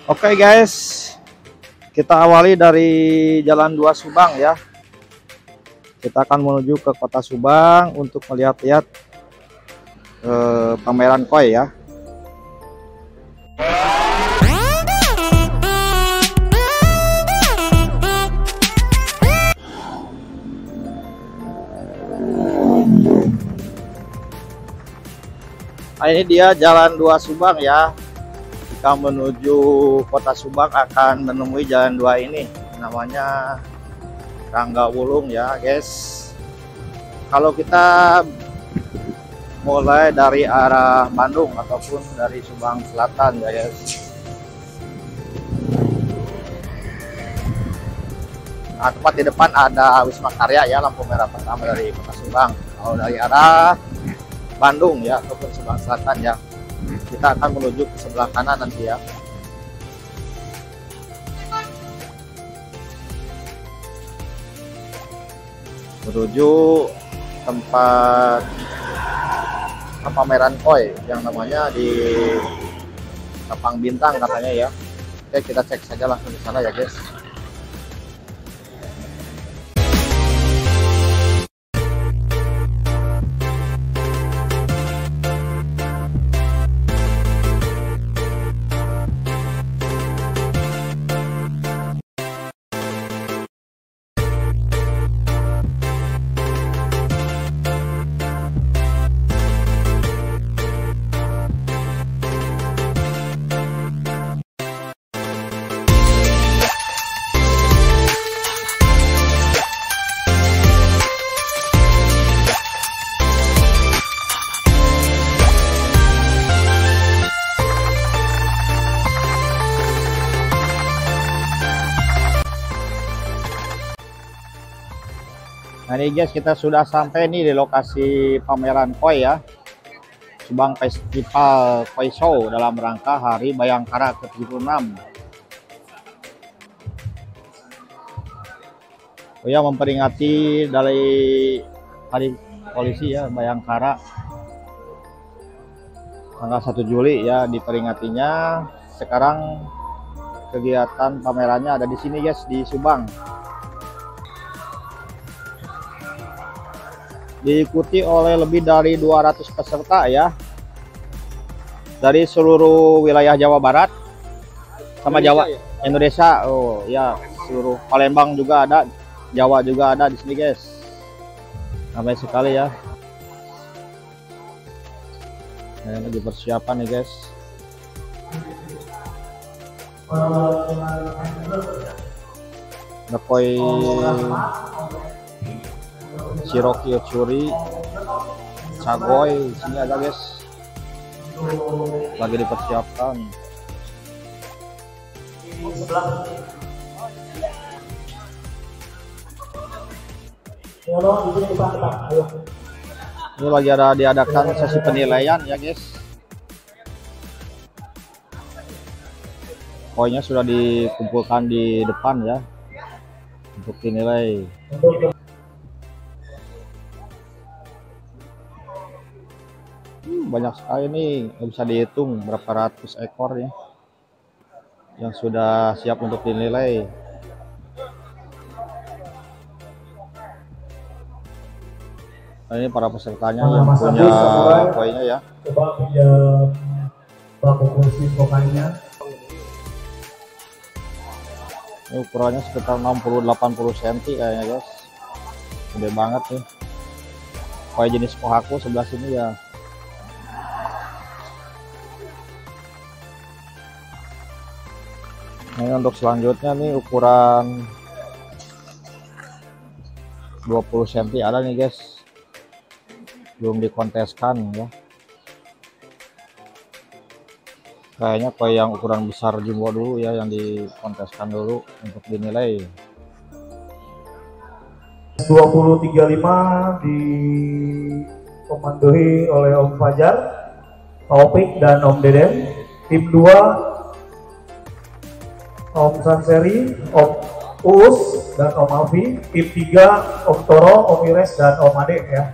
Oke guys, kita awali dari Jalan 2 Subang ya. Kita akan menuju ke kota Subang untuk melihat-lihat pameran koi ya. Nah, ini dia Jalan 2 Subang ya. Jika menuju kota Subang akan menemui jalan 2 ini, namanya Rangga Wulung ya guys. Kalau kita mulai dari arah Bandung ataupun dari Subang Selatan ya guys. Nah, tepat di depan ada Wisma Karya ya, lampu merah pertama dari kota Subang. Kalau dari arah Bandung ya ataupun Subang Selatan ya, kita akan menuju ke sebelah kanan nanti ya. Menuju tempat pameran koi yang namanya di Tapang Bintang katanya ya. Oke, kita cek saja langsung di sana ya guys. Nah ini guys, kita sudah sampai nih di lokasi pameran koi ya, Subang Festival Koi Show dalam rangka Hari Bayangkara ke-76. Oh ya, memperingati dari Hari Polisi ya, Bayangkara tanggal 1 Juli ya diperingatinya. Sekarang kegiatan pamerannya ada di sini guys, di Subang. Diikuti oleh lebih dari 200 peserta ya, dari seluruh wilayah Jawa Barat sama Jawa ya? Indonesia. Oh ya, seluruh Palembang juga ada, Jawa juga ada di sini guys. Ramai sekali ya. Nah, ini dipersiapkan nih guys. Koi Cherokee Curi, Cagoy, sini ada guys, lagi dipersiapkan. Ini lagi ada diadakan sesi penilaian ya guys. Koinnya sudah dikumpulkan di depan ya untuk dinilai. Banyak sekali nih, nggak bisa dihitung berapa ratus ekor ya yang sudah siap untuk dinilai. Nah, ini para pesertanya yang punya koinnya ya. Coba pinjam bangku kursi kokainya. Ini ukurannya sekitar 60-80 cm kayaknya guys, gede banget nih. Koi jenis Kohaku sebelah sini ya. Ini untuk selanjutnya nih ukuran 20 cm ada nih guys, belum dikonteskan ya. Kayaknya koi yang ukuran besar jumbo dulu ya yang dikonteskan dulu untuk dinilai. 2035 dikomandoi oleh Om Fajar, Taufik dan Om Deden. Tim 2 Om Sanseri, Om Uus dan Om Alfi. Tim 3 Om Toro, Om Ires dan Om Ade ya.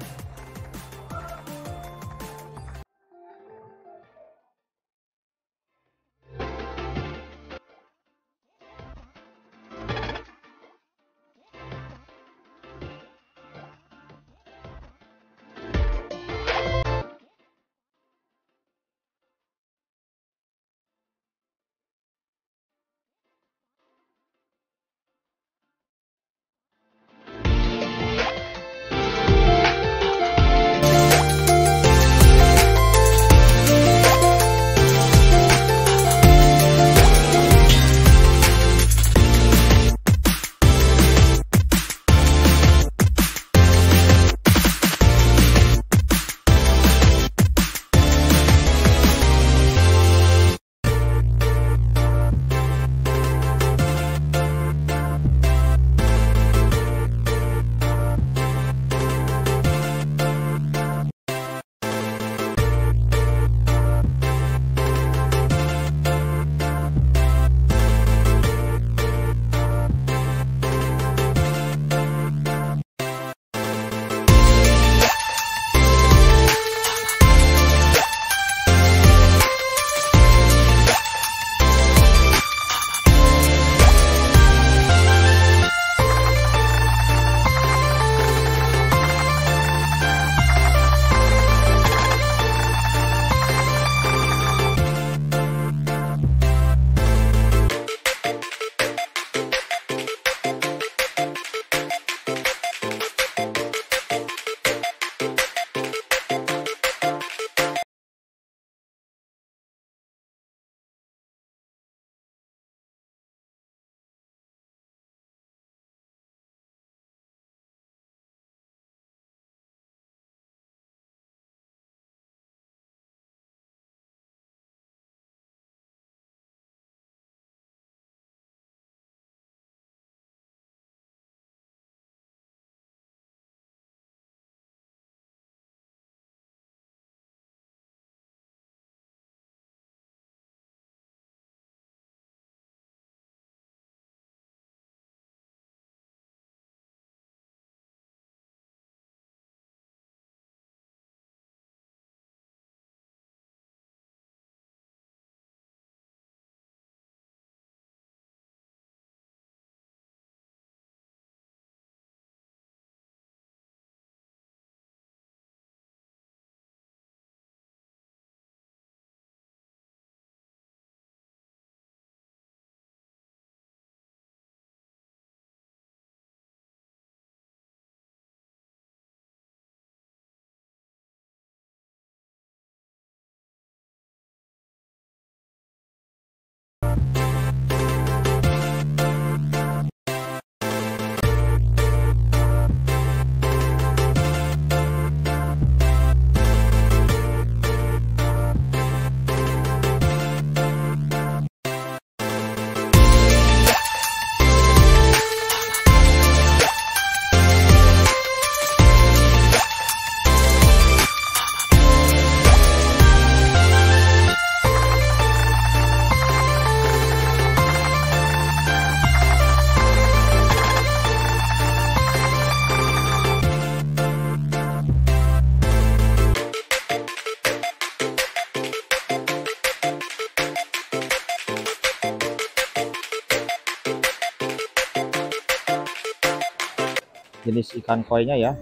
jenis ikan koi-nya ya.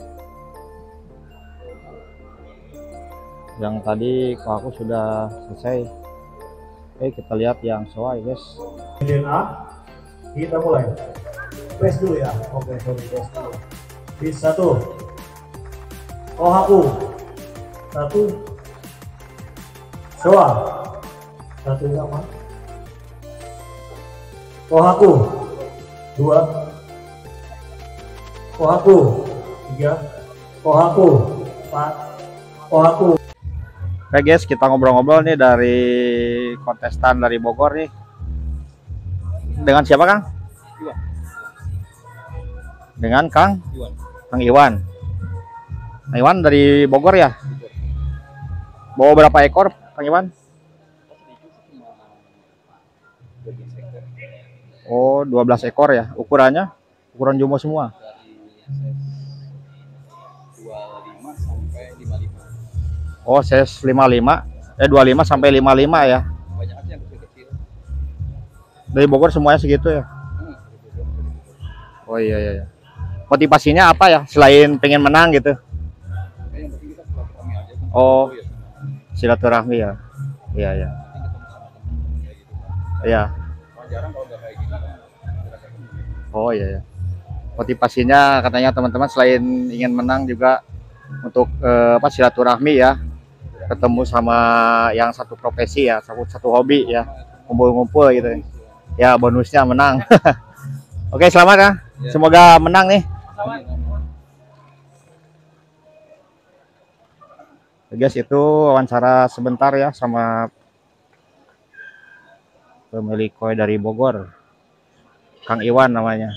Yang tadi kok aku sudah selesai. Oke, kita lihat yang soai guys. DNA, kita mulai. Press dulu ya. Oke, sorry, press dulu. Bis 1. Kohaku 1. Soa 1 sama. Kohaku 2. Kohaku 3. Kohaku 4. Kohaku. Oke guys, kita ngobrol-ngobrol nih dari kontestan dari Bogor nih. Dengan siapa Kang? Iwan. Dengan Kang? Iwan. Kang Iwan. Kang Iwan dari Bogor ya? Bawa berapa ekor Kang Iwan? Oh, 12 ekor ya. Ukurannya? Ukuran jumbo semua? Dari 25 sampai 55. Oh, size 55. 25 sampai 55 ya. Banyak yang kecil-kecil. Dari Bogor semuanya segitu ya? Oh iya iya. Motivasinya apa ya? Selain pengen menang gitu? Yang penting kita silaturahmi aja. Oh, silaturahmi ya. Iya iya. Iya. Jarang kalau nggak kayak gini. Oh iya ya. Motivasinya katanya teman-teman selain ingin menang juga untuk silaturahmi ya. Ketemu sama yang satu profesi ya, satu hobi ya. Ngumpul-ngumpul gitu. Ya bonusnya menang. Oke, selamat ya. Semoga menang nih. Guys, itu wawancara sebentar ya sama pemilik koi dari Bogor, Kang Iwan namanya.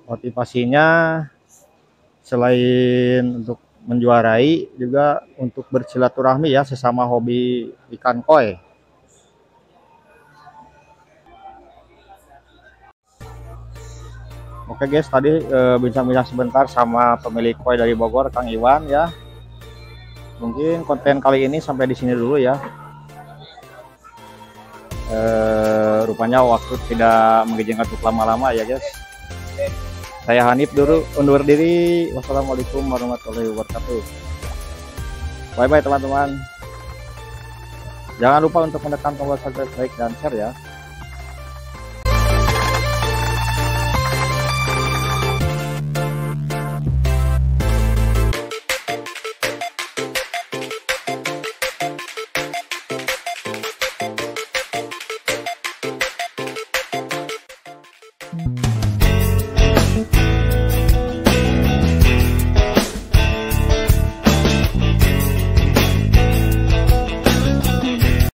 Motivasinya selain untuk menjuarai juga untuk bersilaturahmi ya sesama hobi ikan koi. Oke guys, tadi bincang-bincang sebentar sama pemilik koi dari Bogor, Kang Iwan ya. Mungkin konten kali ini sampai di sini dulu ya. Rupanya waktu tidak mengizinkan untuk lama-lama ya guys. Saya Hanif dulu undur diri. Wassalamualaikum warahmatullahi wabarakatuh. Bye bye teman-teman. Jangan lupa untuk menekan tombol subscribe, like, dan share ya.